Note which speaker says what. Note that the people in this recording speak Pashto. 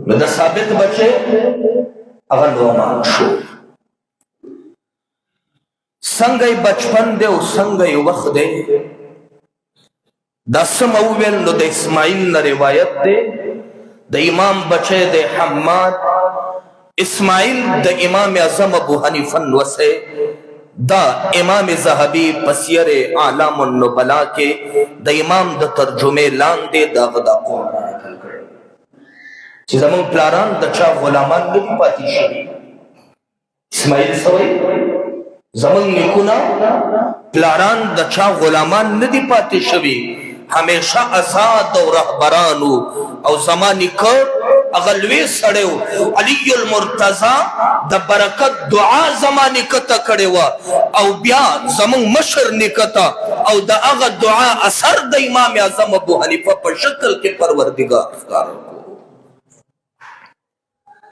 Speaker 1: نو د ثابت بچه هغه نعمان شو. څنګه بچپن دی او څنګه وخت دی دا سم وویل نو د اسماعیل نه روایت دی. د امام بچه دی حماد، اسماعیل د امام اعظم ابو حنیفه نوسه، دا امام ذهبی پسیر اعلام النبلا کې د امام د ترجمه لاندې دغه د قول نقل کړی چې زمون پلاران د چا غلامان نه دي پاتې شوي. اسماعیل سوی زمون نیکونه پلاران د چا غلامان نه دي پاتې شوي، همیشه آزاد او رهبرانو. او زما نیکه هغه لوی سړی و، علي المرتضی د برکت دعا زما نیکه ته کړې وه، او بیا زمونږ مشر نیکه ته، او د هغه دعا اثر د امام اعظم ابو حنیفه په شکل کې پروردګار ښکاره